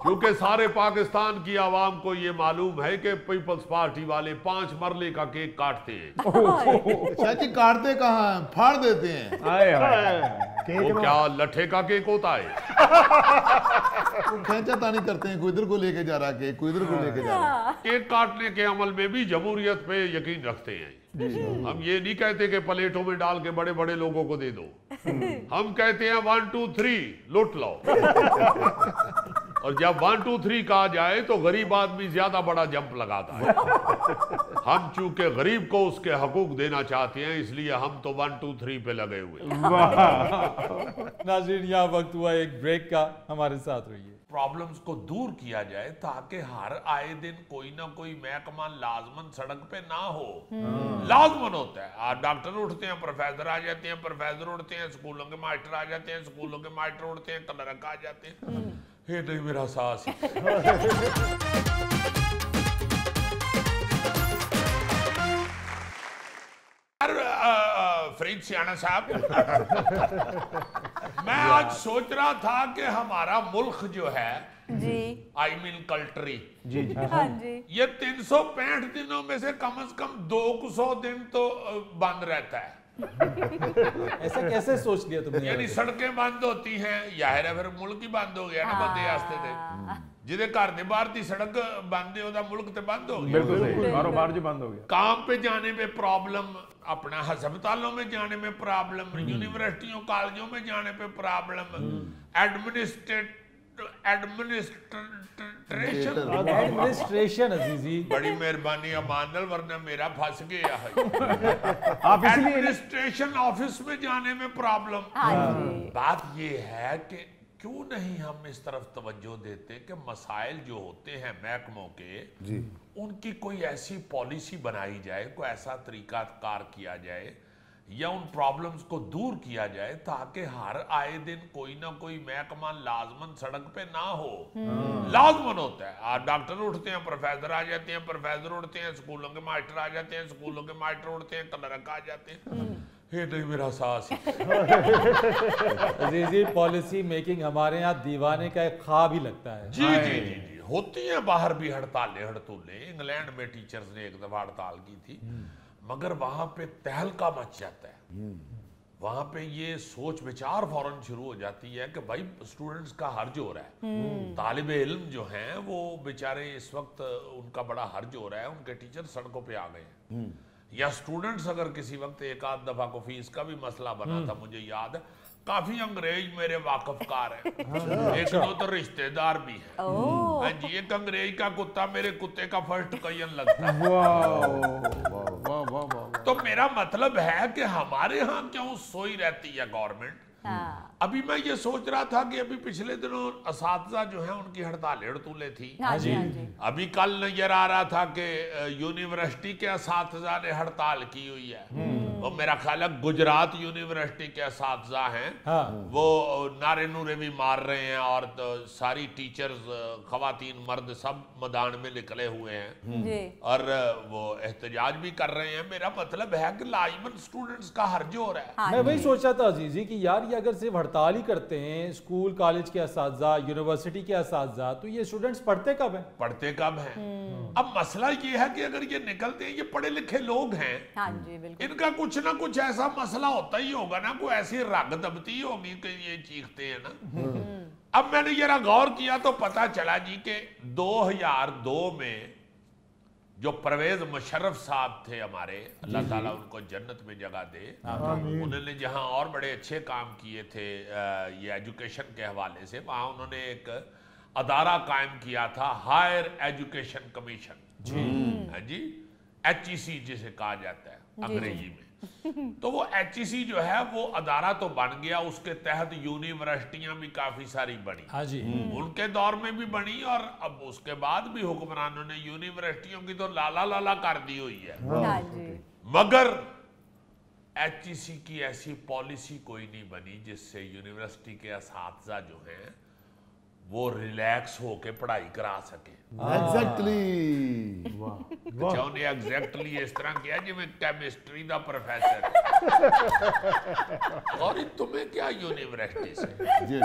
क्योंकि सारे पाकिस्तान की आवाम को ये मालूम है कि पीपल्स पार्टी वाले 5 मरले का केक काटते हैं। चाची काटते कहाँ हैं, फाड़ देते हैं। वो क्या लट्ठे का केक होता है? खेचा तानी करते हैं, कोई इधर को लेके जा रहा है केक, कोई इधर को लेके जा रहा है। केक काटने के अमल में भी जमहूरियत पे यकीन रखते हैं। हम ये नहीं कहते कि प्लेटों में डाल के बड़े बड़े लोगों को दे दो, हम कहते हैं 1 2 3 लूट लो। और जब 1 2 3 कहा जाए तो गरीब आदमी ज्यादा बड़ा जंप लगाता है। हम चूंकि गरीब को उसके हकूक देना चाहते हैं, इसलिए हम तो 1 2 3 पे लगे हुए। नाज़रीन, यहाँ वक्त हुआ एक ब्रेक का, हमारे साथ रहिए। प्रॉब्लम्स को दूर किया जाए ताकि हर आए दिन कोई ना कोई महकमा लाजमन सड़क पे ना हो। लाजमन होता है, आज डॉक्टर उठते हैं, प्रोफेसर आ जाते हैं, प्रोफेसर उठते हैं, स्कूलों के मास्टर आ जाते हैं, स्कूलों के मास्टर उठते हैं, क्लर्क आ जाते हैं। हे नहीं मेरा सास फरीद सियाना साहब, मैं आज सोच रहा था कि हमारा मुल्क जो है जी, आई मीन कंट्री जी हाँ जी, ये 365 दिनों में से कम 200 दिन तो बंद रहता है। ऐसा कैसे सोच लिया तुमने? यानी सड़कें बंद होती हैं, यार है फिर मुल्क ही बंद हो गया ना बंदे आस्ते थे। जिदे घर दे बाहर दी सड़क बंद है, ओदा मुल्क ते बंद हो गया। बिल्कुल सही, कारोबार जो बंद हो गया। काम पे जाने में प्रॉब्लम, अपना अस्पतालों में जाने में प्रॉब्लम, यूनिवर्सिटियों कॉलेजों में जाने पे प्रॉब्लम, एडमिनिस्ट्रेशन अजीजी, बड़ी मेहरबानी अमानल, वरना मेरा फंस गया है। आप इसलिए एडमिनिस्ट्रेशन ऑफिस में जाने में प्रॉब्लम। बात ये है कि क्यों नहीं हम इस तरफ तवज्जो देते कि मसाइल जो होते हैं महकमों के जी, उनकी कोई ऐसी पॉलिसी बनाई जाए, कोई ऐसा तरीका कार किया जाए या उन प्रॉब्लम्स को दूर किया जाए ताकि हर आए दिन कोई ना कोई महकमा लाजमन सड़क पे ना हो। लाजमन होता है, आज डॉक्टर उठते हैं, प्रोफेसर आ जाते हैं, प्रोफेसर उठते हैं, स्कूलों के मास्टर आ जाते हैं, स्कूलों के मास्टर उठते हैं, क्लर्क आ जाते हैं। ये नहीं मेरा सास अजीजी, पॉलिसी मेकिंग हमारे यहाँ दीवाने का एक ख्वाब ही लगता है। जी जी जी जी, होती है बाहर भी हड़तालें। इंग्लैंड में टीचर्स ने एक दफा हड़ताल की थी, मगर वहां पे तहलका मच जाता है। वहां पे ये सोच विचार फौरन शुरू हो जाती है कि भाई स्टूडेंट्स का हर्ज हो रहा है, तालिबे इल्म जो हैं वो बेचारे इस वक्त उनका बड़ा हर्ज हो रहा है, उनके टीचर सड़कों पे आ गए हैं। या स्टूडेंट्स अगर किसी वक्त एक आध दफा को फीस का भी मसला बना था, मुझे याद है, काफी अंग्रेज मेरे वाकफकार है, एक दो तो रिश्तेदार भी है। हाँ जी, एक अंग्रेज का कुत्ता मेरे कुत्ते का फर्स्ट कयन लगता है। तो मेरा मतलब है कि हमारे यहाँ क्यों सोई रहती है गवर्नमेंट। अभी मैं ये सोच रहा था कि अभी पिछले दिनों असातिज़ा जो है उनकी हड़तालें थी। हाँ जी, हाँ जी। अभी कल नजर आ रहा था कि यूनिवर्सिटी के असातिज़ा ने हड़ताल की हुई है वो मेरा ख्याल है गुजरात यूनिवर्सिटी के असातिज़ा हैं, हाँ। वो नारे नूरे भी मार रहे हैं और तो सारी टीचर्स खवातीन मर्द सब मैदान में निकले हुए हैं जी। और वो एहतजाज भी कर रहे हैं। मेरा मतलब है कि लाइमन स्टूडेंट्स का हर्ज हो रहा है। हाँ मैं वही जी। सोच रहा था अजीजी कि यार ये अगर सिर्फ हड़ताल ही करते हैं स्कूल कॉलेज के असातिज़ा यूनिवर्सिटी के असातिज़ा, तो ये स्टूडेंट्स पढ़ते कब हैं? पढ़ते कब हैं? अब मसला ये है कि अगर ये निकलते हैं, ये पढ़े लिखे लोग हैं, हाँ जी बिल्कुल। इनका कुछ ना कुछ ऐसा मसला होता ही होगा ना, कोई ऐसी रग दबती होगी कि ये चीखते हैं ना। अब मैंने जरा गौर किया तो पता चला जी कि 2002 में जो परवेज मुशर्रफ साहब थे हमारे, अल्लाह ताला उनको जन्नत में जगह दे, उन्होंने जहां और बड़े अच्छे काम किए थे ये एजुकेशन के हवाले से, वहां उन्होंने एक अदारा कायम किया था, हायर एजुकेशन कमीशन, हाँ जी, HEC जिसे कहा जाता है अंग्रेजी में। तो वो HEC जो है वो अदारा तो बन गया, उसके तहत यूनिवर्सिटियां भी काफी सारी बनी, हाँ जी। उनके दौर में भी बनी और अब उसके बाद भी हुक्मरानों ने यूनिवर्सिटियों की तो लाला लाला कर दी हुई है। हाँ जी। मगर HEC की ऐसी पॉलिसी कोई नहीं बनी जिससे यूनिवर्सिटी के असातिज़ा जो हैं वो रिलैक्स होके पढ़ाई करा सके। एग्जैक्टली। अच्छा, उन्हें एग्जैक्टली इस तरह किया जिਵੇਂ केमिस्ट्री का प्रोफेसर और तुम्हें क्या यूनिवर्सिटी से जी।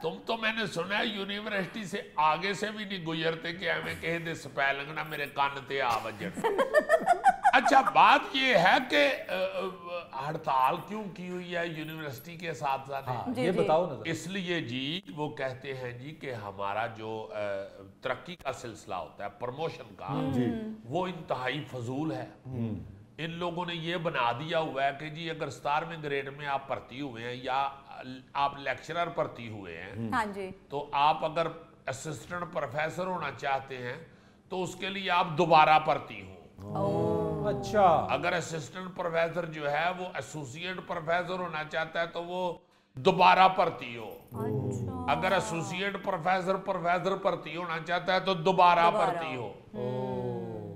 तुम तो मैंने सुना है यूनिवर्सिटी से आगे से भी नहीं गुजरते कि एवं कहे दे स्पेलिंग ना मेरे कान ते आ वजन। अच्छा, बात ये है कि हड़ताल क्यों की हुई है यूनिवर्सिटी के साथ साथ? हाँ, जी, ये जी। बताओ ना जरा। इसलिए जी वो कहते हैं जी कि हमारा जो तरक्की का सिलसिला होता है, प्रमोशन का, वो इंतहाई फजूल है। इन लोगों ने ये बना दिया हुआ है कि जी अगर 17वें ग्रेड में आप भर्ती हुए हैं या आप लेक्चरर भर्ती हुए हैं, हाँ जी। तो आप अगर असिस्टेंट प्रोफेसर होना चाहते हैं तो उसके लिए आप दोबारा भर्ती हो। अच्छा, अगर असिस्टेंट प्रोफेसर जो है वो एसोसिएट प्रोफेसर होना चाहता है तो वो दोबारा भर्ती हो। अच्छा। अगर एसोसिएट प्रोफेसर भर्ती होना चाहता है तो दोबारा भर्ती हो।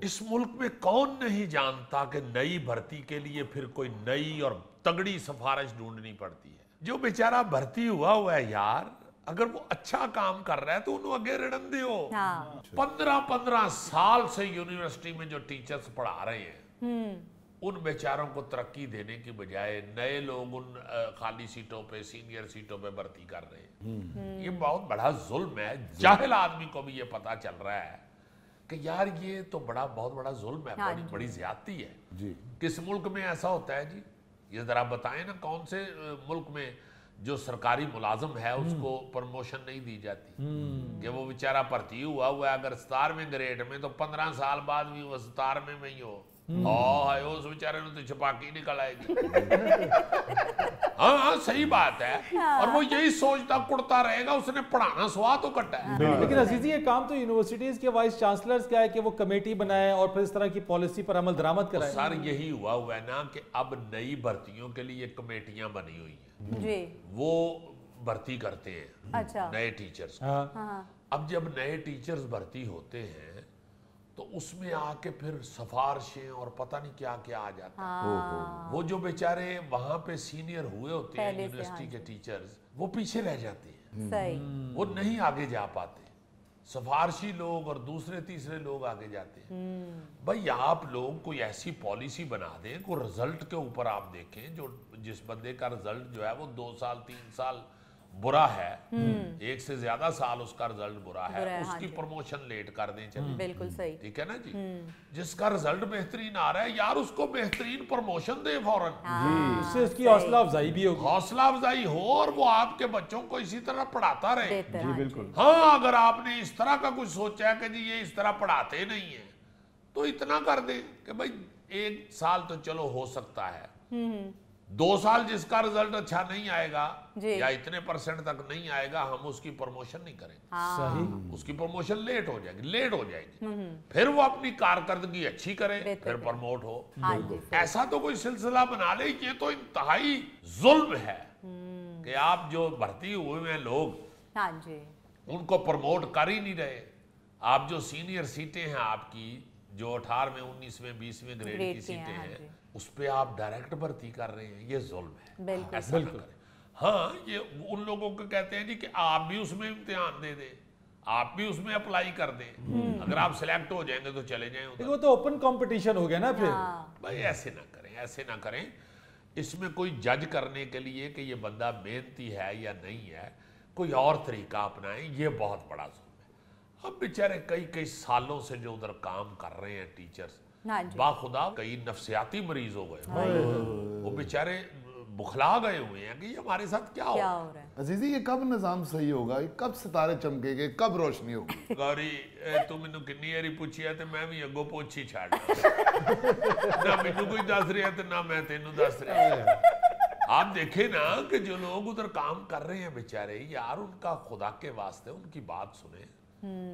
इस मुल्क में कौन नहीं जानता कि नई भर्ती के लिए फिर कोई नई और तगड़ी सिफारिश ढूंढनी पड़ती है। जो बेचारा भर्ती हुआ है यार, अगर वो अच्छा काम कर रहा है तो उन्हें आगे रणन दे हो। हाँ। 15 साल से यूनिवर्सिटी में जो टीचर्स पढ़ा रहे हैं उन बेचारों को तरक्की देने की बजाय नए लोग उन खाली सीटों पे, सीनियर सीटों पे भर्ती कर रहे हैं। ये बहुत बड़ा जुल्म है। जाहिल आदमी को भी ये पता चल रहा है कि यार ये तो बहुत बड़ा जुल्म है, हाँ बड़ी जी। बड़ी ज्यादती है जी। किस मुल्क में ऐसा होता है जी? ये जरा बताएं ना, कौन से मुल्क में जो सरकारी मुलाजिम है उसको प्रमोशन नहीं दी जाती कि वो बेचारा भर्ती हुआ है अगर 17वें ग्रेड में तो 15 साल बाद भी वो 17वें में ही हो, उस बेचारे ने तो छपाकी निकल आएगी। हाँ, सही बात है। और वो यही सोचता कुड़ता रहेगा, उसने पढ़ाना स्वाद तो कटा है। लेकिन अजीजी ये काम तो यूनिवर्सिटीज के वाइस चांसलर्स का है कि वो कमेटी बनाए और फिर इस तरह की पॉलिसी पर अमल दरामद कराए। सर यही हुआ है ना कि अब नई भर्तियों के लिए कमेटियां बनी हुई हैं, जी। वो भर्ती करते हैं अच्छा। नए टीचर्स। हाँ, हाँ। अब जब नए टीचर्स भर्ती होते हैं तो उसमें आके फिर सिफारिशें और पता नहीं क्या क्या आ जाता है। हाँ। वो जो बेचारे वहां पे सीनियर हुए होते हैं पहले से, यूनिवर्सिटी हाँ के टीचर्स, वो पीछे रह जाते हैं, सही। वो नहीं आगे जा पाते। सिफारशी लोग और दूसरे तीसरे लोग आगे जाते हैं। भाई आप लोग कोई ऐसी पॉलिसी बना दें, कोई रिजल्ट के ऊपर आप देखें, जो जिस बंदे का रिजल्ट जो है वो 2 साल 3 साल बुरा है, 1 से ज्यादा साल उसका रिजल्ट बुरा है, हाँ उसकी जी। प्रमोशन लेट कर दें चलिए, बिल्कुल सही। ठीक है ना जी। जिसका रिजल्ट बेहतरीन आ रहा है यार उसको बेहतरीन प्रमोशन दे फौरन, इससे उसकी हौसला अफजाई भी होगी। हौसला अफजाई हो और वो आपके बच्चों को इसी तरह पढ़ाता रहे। देते हैं, हाँ जी। बिल्कुल। हाँ, अगर आपने इस तरह का कुछ सोचा है कि जी ये इस तरह पढ़ाते नहीं है तो इतना कर दें कि भाई 1 साल तो चलो हो सकता है, 2 साल जिसका रिजल्ट अच्छा नहीं आएगा जी। या इतने % तक नहीं आएगा, हम उसकी प्रमोशन नहीं करेंगे, हाँ। सही। उसकी प्रमोशन लेट हो जाएगी, फिर वो अपनी कारकर्दगी अच्छी करे, बेहतर फिर करे। प्रमोट हो। हाँ जी। ऐसा तो कोई सिलसिला बना ले। ये तो इंतहाई जुल्म है कि आप जो भर्ती हुए हैं लोग हाँ जी। उनको प्रमोट कर ही नहीं रहे। आप जो सीनियर सीटें हैं आपकी, जो 18वें 19वें 20वें ग्रेड ग्रेड की की सीटें हैं, हाँ हैं, जी। उस पर आप डायरेक्ट भर्ती कर रहे हैं, ये जुल्म है। बिल्कुल ऐसा ना करें। हाँ, ये उन लोगों को कहते हैं जी कि आप भी उसमें इम्तिहान दे दें, आप भी उसमें अप्लाई कर दें, अगर आप सिलेक्ट हो जाएंगे तो चले जाएं उधर। वो तो ओपन कंपटीशन हो गया ना फिर। भाई ऐसे ना करें, ऐसे ना करें। इसमें कोई जज करने के लिए कि ये बंदा मेहनती है या नहीं है, कोई और तरीका अपनाएं, ये बहुत बड़ा जुल्म है। अब बेचारे कई कई सालों से जो उधर काम कर रहे हैं टीचर्स, बाखुदा कई नफ्सियाती मरीज हो गए, वो बेचारे बुखला गए हुए हैं कि ये हमारे साथ क्या हो रहा है। अजीजी ये कब निजाम सही होगा, ये कब सितारे चमकेंगे, कब रोशनी होगी? गौरी तू मैनू किन्नी बारी पूछी है तो मैं भी अगो पोछी छाड़ ना मैनू कोई दस रहा है ना मैं तेनू दस रहा। आप देखे ना कि जो लोग उधर काम कर रहे हैं बेचारे, यार उनका खुदा के वास्ते उनकी बात सुने,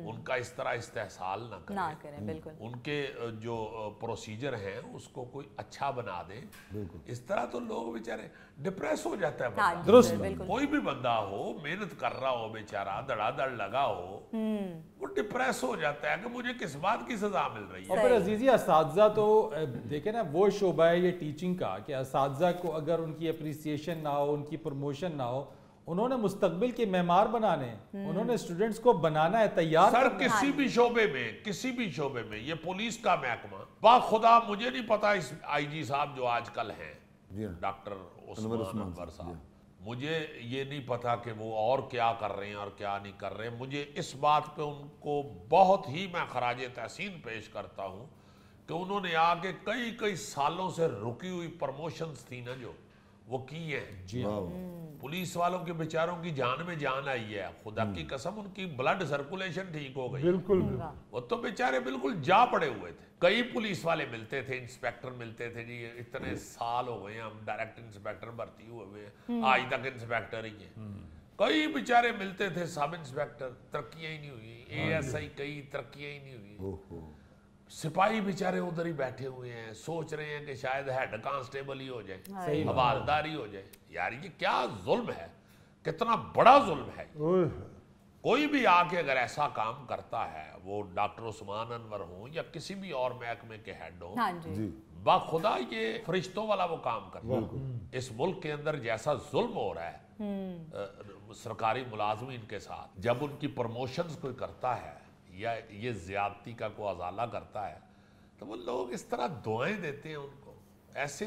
उनका इस तरह इस्तेहसाल ना करें, बिल्कुल। उनके जो प्रोसीजर हैं उसको कोई अच्छा बना दें। इस तरह तो लोग बेचारे डिप्रेस हो जाता है बंदा। दुरुस्त। कोई भी बंदा हो, मेहनत कर रहा हो बेचारा, धड़ाधड़ लगा हो, वो डिप्रेस हो जाता है कि मुझे किस बात की सजा मिल रही है। और फिर अजीजी असातिज़ा तो देखे ना, वो शोबा है ये टीचिंग का कि असातिज़ा को अगर उनकी अप्रिसिएशन ना हो, उनकी प्रमोशन ना हो, उन्होंने मुस्तकबिल के मेहमान बनाने, उन्होंने स्टूडेंट्स को बनाना है, तैयार सर किसी भी शोबे में, किसी भी शोबे में, ये पुलिस का महकमा, बाखुदा मुझे नहीं पता इस आईजी साहब जो आजकल हैं, डॉक्टर उस्मान अनवर साहब, मुझे ये नहीं पता कि वो और क्या कर रहे हैं और क्या नहीं कर रहे हैं। मुझे इस बात पे उनको बहुत ही मैं खराज तहसीन पेश करता हूँ कि उन्होंने आके कई कई सालों से रुकी हुई प्रमोशंस थी ना जो वो की है। जी हाँ। पुलिस वालों के बेचारों की जान में जान आई है, खुदा की कसम उनकी ब्लड सर्कुलेशन ठीक हो गई। बिल्कुल वो तो बेचारे बिल्कुल जा पड़े हुए थे। कई पुलिस वाले मिलते थे, इंस्पेक्टर मिलते थे जी, इतने साल हो गए हम डायरेक्ट इंस्पेक्टर भर्ती हुए हैं, आज तक इंस्पेक्टर ही है। कई बेचारे मिलते थे सब इंस्पेक्टर, तरक्कियां ही नहीं हुई। ASI कई तरक्कियां ही नहीं हुई। सिपाही बेचारे उधर ही बैठे हुए हैं, सोच रहे हैं कि शायद हेड कांस्टेबल ही हो जाए, हवालदारी हो जाए। यार ये क्या जुल्म है, कितना बड़ा जुल्म है। कोई भी आके अगर ऐसा काम करता है, वो डॉक्टर उस्मान अनवर हो या किसी भी और महकमे के हेड हो, बाखुदा ये फरिश्तों वाला वो काम करता है। इस मुल्क के अंदर जैसा जुल्म हो रहा है सरकारी मुलाजमीन के साथ, जब उनकी प्रमोशंस कोई करता है या ये ज्यादती का कोई अजाला करता है, तो वो लोग इस तरह दुआएं देते हैं उनको, ऐसे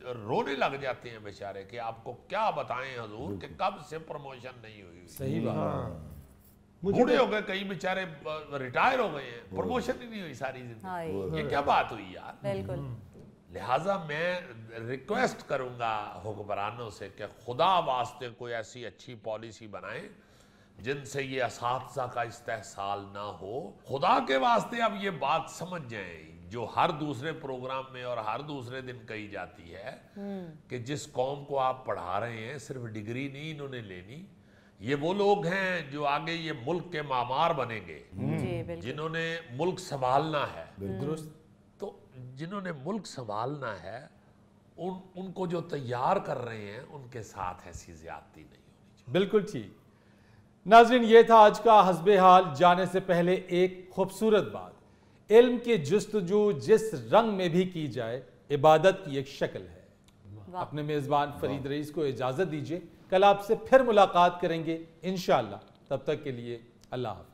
रोने लग जाते हैं बेचारे कि आपको क्या बताएं हजूर कि कब से प्रमोशन नहीं हुई। सही बात। बूढ़े हो गए, कई बेचारे रिटायर हो गए हैं, प्रमोशन ही नहीं हुई सारी जिंदगी। ये क्या बात हुई यार। बिल्कुल। लिहाजा मैं रिक्वेस्ट करूंगा हुक्मरानों से कि खुदा वास्ते कोई ऐसी अच्छी पॉलिसी बनाएं जिनसे ये असातिज़ा का इस्तेहसाल ना हो। खुदा के वास्ते अब ये बात समझ जाएं जो हर दूसरे प्रोग्राम में और हर दूसरे दिन कही जाती है कि जिस कौम को आप पढ़ा रहे हैं सिर्फ डिग्री नहीं इन्होंने लेनी, ये वो लोग हैं जो आगे ये मुल्क के मामार बनेंगे, जिन्होंने मुल्क संभालना है। दुरुस्त। तो जिन्होंने मुल्क संभालना है उनको जो तैयार कर रहे हैं उनके साथ ऐसी ज्यादती नहीं होनी चाहिए। बिल्कुल ठीक। नाज़रीन, ये था आज का हस्बे हाल। जाने से पहले एक खूबसूरत बात, इल्म की जुस्तजू जिस रंग में भी की जाए इबादत की एक शक्ल है। अपने मेज़बान फरीद रईस को इजाज़त दीजिए, कल आपसे फिर मुलाकात करेंगे इंशाअल्लाह। तब तक के लिए अल्लाह हाफ़िज़।